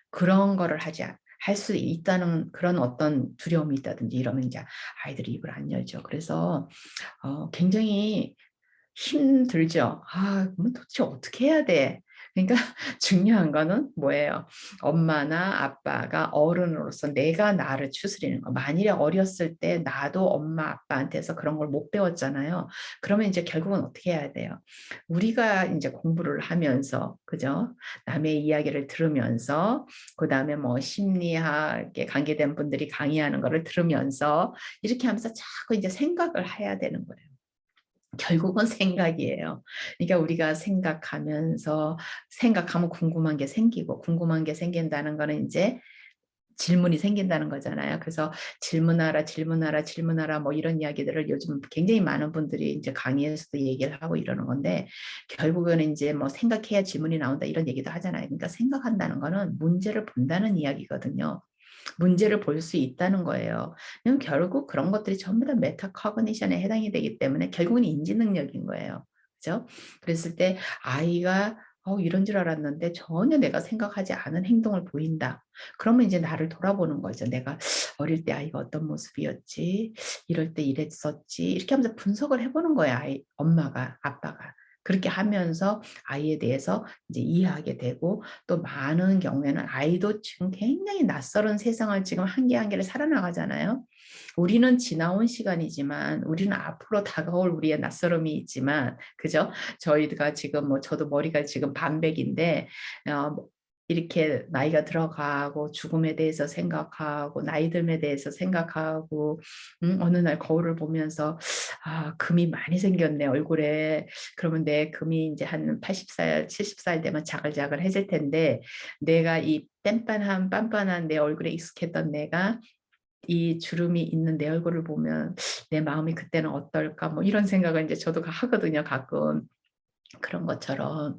그런 거를 할 수 있다는 그런 어떤 두려움이 있다든지 이러면 이제 아이들이 입을 안 열죠. 그래서 굉장히 힘들죠. 아, 그럼 도대체 어떻게 해야 돼? 그러니까 중요한 거는 뭐예요? 엄마나 아빠가 어른으로서 내가 나를 추스리는 거. 만일에 어렸을 때 나도 엄마 아빠한테서 그런 걸 못 배웠잖아요. 그러면 이제 결국은 어떻게 해야 돼요? 우리가 이제 공부를 하면서, 그죠? 남의 이야기를 들으면서, 그 다음에 뭐 심리학에 관계된 분들이 강의하는 거를 들으면서 이렇게 하면서 자꾸 이제 생각을 해야 되는 거예요. 결국은 생각이에요. 그러니까 우리가 생각하면 궁금한 게 생기고 궁금한 게 생긴다는 거는 이제 질문이 생긴다는 거잖아요. 그래서 질문하라, 질문하라, 질문하라 뭐 이런 이야기들을 요즘 굉장히 많은 분들이 이제 강의에서도 얘기를 하고 이러는 건데 결국은 이제 뭐 생각해야 질문이 나온다 이런 얘기도 하잖아요. 그러니까 생각한다는 거는 문제를 본다는 이야기거든요. 문제를 볼 수 있다는 거예요. 결국 그런 것들이 전부 다 메타커그니션에 해당이 되기 때문에 결국은 인지 능력인 거예요. 그죠? 그랬을 때 아이가 이런 줄 알았는데 전혀 내가 생각하지 않은 행동을 보인다. 그러면 이제 나를 돌아보는 거죠. 내가 어릴 때 아이가 어떤 모습이었지? 이럴 때 이랬었지? 이렇게 하면서 분석을 해보는 거예요. 엄마가, 아빠가. 그렇게 하면서 아이에 대해서 이제 이해하게 되고 또 많은 경우에는 아이도 지금 굉장히 낯설은 세상을 지금 한 개 한 개를 살아나가잖아요. 우리는 지나온 시간이지만 우리는 앞으로 다가올 우리의 낯설음이 있지만 그죠? 저희가 지금 뭐 저도 머리가 지금 반백인데 이렇게 나이가 들어가고 죽음에 대해서 생각하고 나이 듦에 대해서 생각하고 어느 날 거울을 보면서 아 금이 많이 생겼네 얼굴에 그러면 내 금이 이제 한 80살 70살 되면 자글자글해질 텐데 내가 이 빤빤한 내 얼굴에 익숙했던 내가 이 주름이 있는 내 얼굴을 보면 내 마음이 그때는 어떨까 뭐 이런 생각을 이제 저도 하거든요 가끔. 그런 것처럼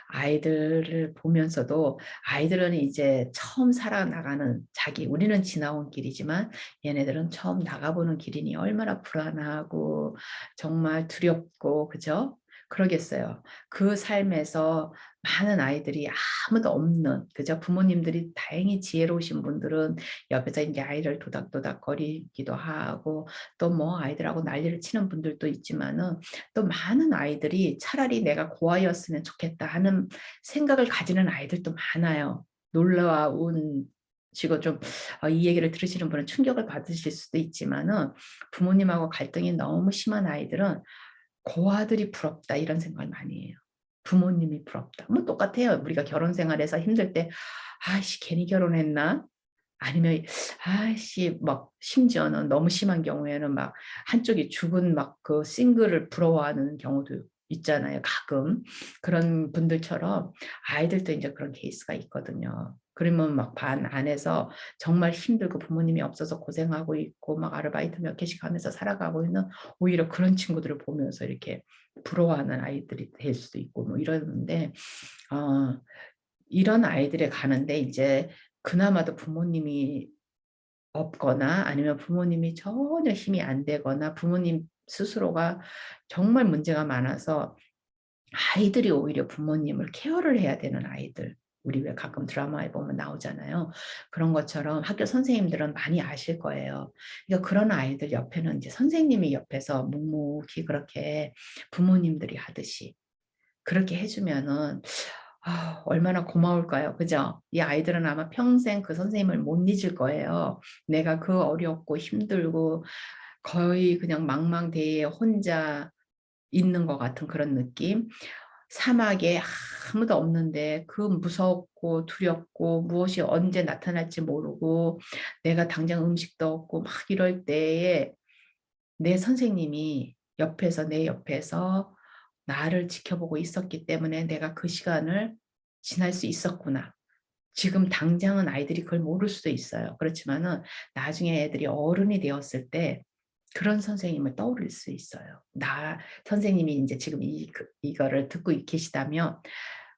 아이들을 보면서도 아이들은 이제 처음 살아나가는 우리는 지나온 길이지만 얘네들은 처음 나가보는 길이니 얼마나 불안하고 정말 두렵고 그죠? 그러겠어요. 그 삶에서 많은 아이들이 아무도 없는 그죠? 부모님들이 다행히 지혜로우신 분들은 옆에서 이제 아이를 도닥도닥 거리기도 하고 또 뭐 아이들하고 난리를 치는 분들도 있지만은 또 많은 아이들이 차라리 내가 고아였으면 좋겠다 하는 생각을 가지는 아이들도 많아요. 놀라운 지금 좀 이 얘기를 들으시는 분은 충격을 받으실 수도 있지만은 부모님하고 갈등이 너무 심한 아이들은 고아들이 부럽다 이런 생각을 많이 해요. 부모님이 부럽다. 뭐 똑같아요. 우리가 결혼 생활에서 힘들 때 아씨 괜히 결혼했나? 아니면 아씨 막 심지어는 너무 심한 경우에는 막 한쪽이 죽은 막 그 싱글을 부러워하는 경우도 있잖아요. 가끔 그런 분들처럼 아이들도 이제 그런 케이스가 있거든요. 그러면 막 반 안에서 정말 힘들고 부모님이 없어서 고생하고 있고 막 아르바이트 몇 개씩 하면서 살아가고 있는 오히려 그런 친구들을 보면서 이렇게 부러워하는 아이들이 될 수도 있고 뭐 이러는데 이런 아이들에 가는데 이제 그나마도 부모님이 없거나 아니면 부모님이 전혀 힘이 안 되거나 부모님 스스로가 정말 문제가 많아서 아이들이 오히려 부모님을 케어를 해야 되는 아이들. 우리 왜 가끔 드라마에 보면 나오잖아요. 그런 것처럼 학교 선생님들은 많이 아실 거예요. 그러니까 그런 아이들 옆에는 이제 선생님이 옆에서 묵묵히 그렇게 부모님들이 하듯이 그렇게 해주면은 얼마나 고마울까요? 그죠? 이 아이들은 아마 평생 그 선생님을 못 잊을 거예요. 내가 그 어렵고 힘들고 거의 그냥 망망대해에 혼자 있는 것 같은 그런 느낌. 사막에 아무도 없는데 그 무섭고 두렵고 무엇이 언제 나타날지 모르고 내가 당장 음식도 없고 막 이럴 때에 내 선생님이 옆에서 내 옆에서 나를 지켜보고 있었기 때문에 내가 그 시간을 지날 수 있었구나. 지금 당장은 아이들이 그걸 모를 수도 있어요. 그렇지만은 나중에 애들이 어른이 되었을 때 그런 선생님을 떠올릴 수 있어요. 선생님이 이제 지금 이거를 듣고 계시다면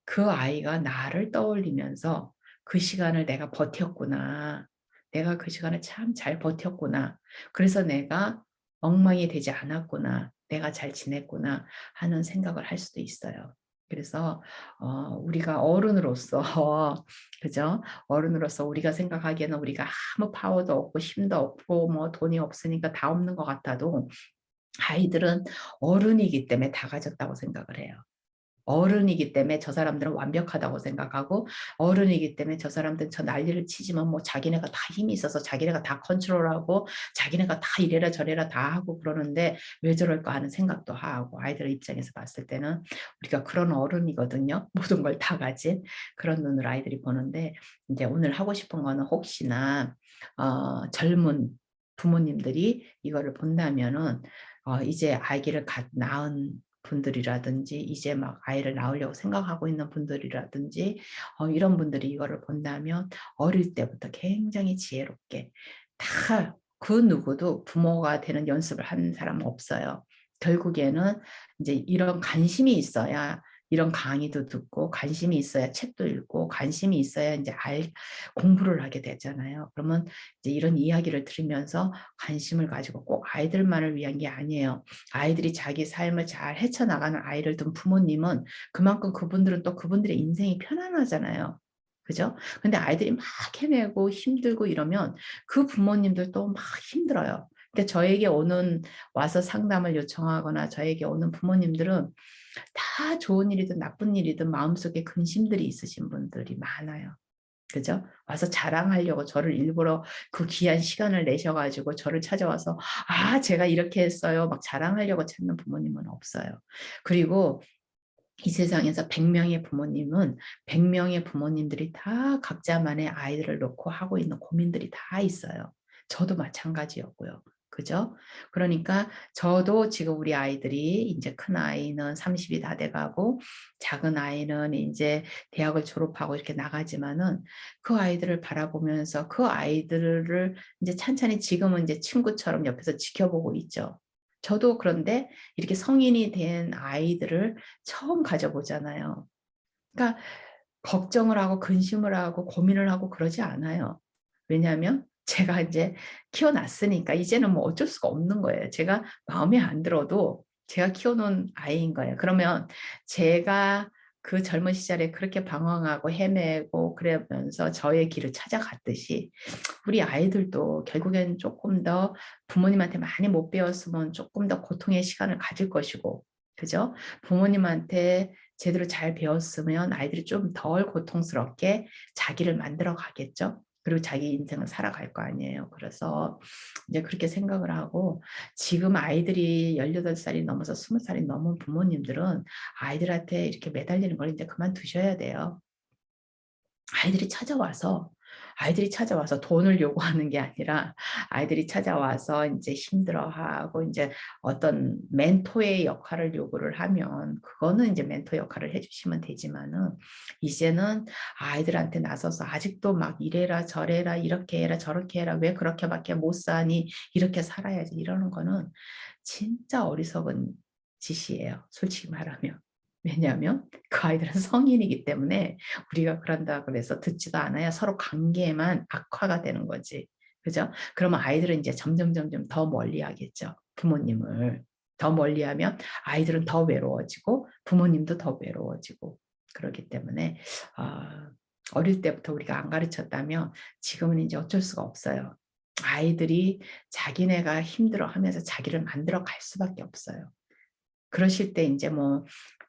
그 아이가 나를 떠올리면서 그 시간을 내가 버텼구나. 내가 그 시간을 참 잘 버텼구나. 그래서 내가 엉망이 되지 않았구나. 내가 잘 지냈구나 하는 생각을 할 수도 있어요. 그래서 우리가 어른으로서 그죠? 어른으로서 우리가 생각하기에는 우리가 아무 파워도 없고 힘도 없고 뭐 돈이 없으니까 다 없는 것 같아도 아이들은 어른이기 때문에 다 가졌다고 생각을 해요. 어른이기 때문에 저 사람들은 완벽하다고 생각하고 어른이기 때문에 저 사람들은 저 난리를 치지만 뭐 자기네가 다 힘이 있어서 자기네가 다 컨트롤하고 자기네가 다 이래라 저래라 다 하고 그러는데 왜 저럴까 하는 생각도 하고 아이들 입장에서 봤을 때는 우리가 그런 어른이거든요. 모든 걸 다 가진 그런 눈으로 아이들이 보는데 이제 오늘 하고 싶은 거는 혹시나 젊은 부모님들이 이거를 본다면은 이제 아기를 낳은 분들이라든지 이제 막 아이를 낳으려고 생각하고 있는 분들이라든지 이런 분들이 이거를 본다면 어릴 때부터 굉장히 지혜롭게 다 그 누구도 부모가 되는 연습을 하는 사람은 없어요. 결국에는 이제 이런 관심이 있어야 이런 강의도 듣고 관심이 있어야 책도 읽고 관심이 있어야 이제 공부를 하게 되잖아요. 그러면 이제 이런 이야기를 들으면서 관심을 가지고 꼭 아이들만을 위한 게 아니에요. 아이들이 자기 삶을 잘 헤쳐나가는 아이를 둔 부모님은 그만큼 그분들은 또 그분들의 인생이 편안하잖아요. 그죠? 근데 아이들이 막 해내고 힘들고 이러면 그 부모님들도 막 힘들어요. 근데 저에게 와서 상담을 요청하거나 저에게 오는 부모님들은 다 좋은 일이든 나쁜 일이든 마음속에 근심들이 있으신 분들이 많아요. 그죠? 와서 자랑하려고 저를 일부러 그 귀한 시간을 내셔가지고 저를 찾아와서 제가 이렇게 했어요. 막 자랑하려고 찾는 부모님은 없어요. 그리고 이 세상에서 100명의 부모님은 100명의 부모님들이 다 각자만의 아이들을 놓고 하고 있는 고민들이 다 있어요. 저도 마찬가지였고요. 그죠? 그러니까 저도 지금 우리 아이들이 이제 큰 아이는 30이 다 돼가고 작은 아이는 이제 대학을 졸업하고 이렇게 나가지만은 그 아이들을 바라보면서 그 아이들을 이제 찬찬히 지금은 이제 친구처럼 옆에서 지켜보고 있죠. 저도 그런데 이렇게 성인이 된 아이들을 처음 가져보잖아요. 그러니까 걱정을 하고 근심을 하고 고민을 하고 그러지 않아요. 왜냐하면 제가 이제 키워놨으니까 이제는 뭐 어쩔 수가 없는 거예요. 제가 마음에 안 들어도 제가 키워놓은 아이인 거예요. 그러면 제가 그 젊은 시절에 그렇게 방황하고 헤매고 그러면서 저의 길을 찾아갔듯이 우리 아이들도 결국엔 조금 더 부모님한테 많이 못 배웠으면 조금 더 고통의 시간을 가질 것이고, 그죠? 부모님한테 제대로 잘 배웠으면 아이들이 좀 덜 고통스럽게 자기를 만들어 가겠죠? 그리고 자기 인생을 살아갈 거 아니에요. 그래서 이제 그렇게 생각을 하고 지금 아이들이 18살이 넘어서 20살이 넘은 부모님들은 아이들한테 이렇게 매달리는 걸 이제 그만두셔야 돼요. 아이들이 찾아와서 아이들이 찾아와서 돈을 요구하는 게 아니라 아이들이 찾아와서 이제 힘들어하고 이제 어떤 멘토의 역할을 요구를 하면 그거는 이제 멘토 역할을 해주시면 되지만은 이제는 아이들한테 나서서 아직도 막 이래라 저래라 이렇게 해라 저렇게 해라 왜 그렇게밖에 못 사니 이렇게 살아야지 이러는 거는 진짜 어리석은 짓이에요. 솔직히 말하면. 왜냐하면 그 아이들은 성인이기 때문에 우리가 그런다 그래서 듣지도 않아야 서로 관계만 악화가 되는 거지. 그죠? 그러면 아이들은 이제 점점 더 멀리 하겠죠. 부모님을. 더 멀리 하면 아이들은 더 외로워지고 부모님도 더 외로워지고 그렇기 때문에 어릴 때부터 우리가 안 가르쳤다면 지금은 이제 어쩔 수가 없어요. 아이들이 자기네가 힘들어하면서 자기를 만들어 갈 수밖에 없어요. 그러실 때 이제 뭐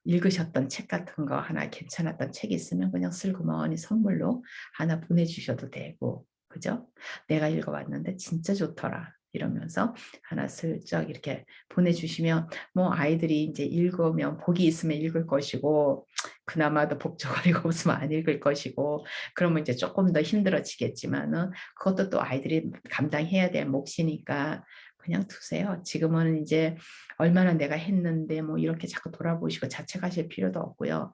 읽으셨던 책 같은 거 하나 괜찮았던 책이 있으면 그냥 슬그머니 선물로 하나 보내주셔도 되고, 그죠? 내가 읽어봤는데 진짜 좋더라. 이러면서 하나 슬쩍 이렇게 보내주시면 뭐 아이들이 이제 읽으면 복이 있으면 읽을 것이고 그나마도 복잡거리가 없으면 안 읽을 것이고 그러면 이제 조금 더 힘들어지겠지만은 그것도 또 아이들이 감당해야 될 몫이니까 그냥 두세요. 지금은 이제 얼마나 내가 했는데 뭐 이렇게 자꾸 돌아보시고 자책하실 필요도 없고요.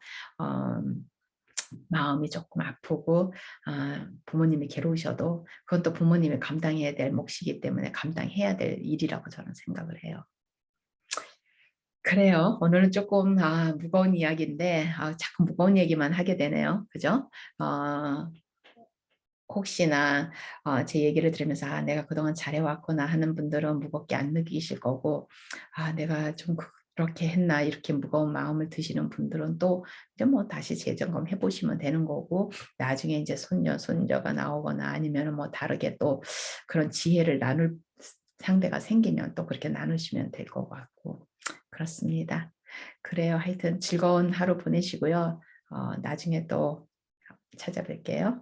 마음이 조금 아프고 부모님이 괴로우셔도 그건 또 부모님이 감당해야 될 몫이기 때문에 감당해야 될 일이라고 저는 생각을 해요. 그래요. 오늘은 조금 무거운 이야기인데 자꾸 무거운 얘기만 하게 되네요. 그죠? 어, 혹시나 제 얘기를 들으면서 내가 그동안 잘해왔구나 하는 분들은 무겁게 안 느끼실 거고 내가 좀 그렇게 했나 이렇게 무거운 마음을 드시는 분들은 또 이제 뭐 다시 재점검해 보시면 되는 거고 나중에 이제 손녀 손자가 나오거나 아니면 뭐 다르게 또 그런 지혜를 나눌 상대가 생기면 또 그렇게 나누시면 될 것 같고 그렇습니다. 그래요. 하여튼 즐거운 하루 보내시고요. 나중에 또 찾아뵐게요.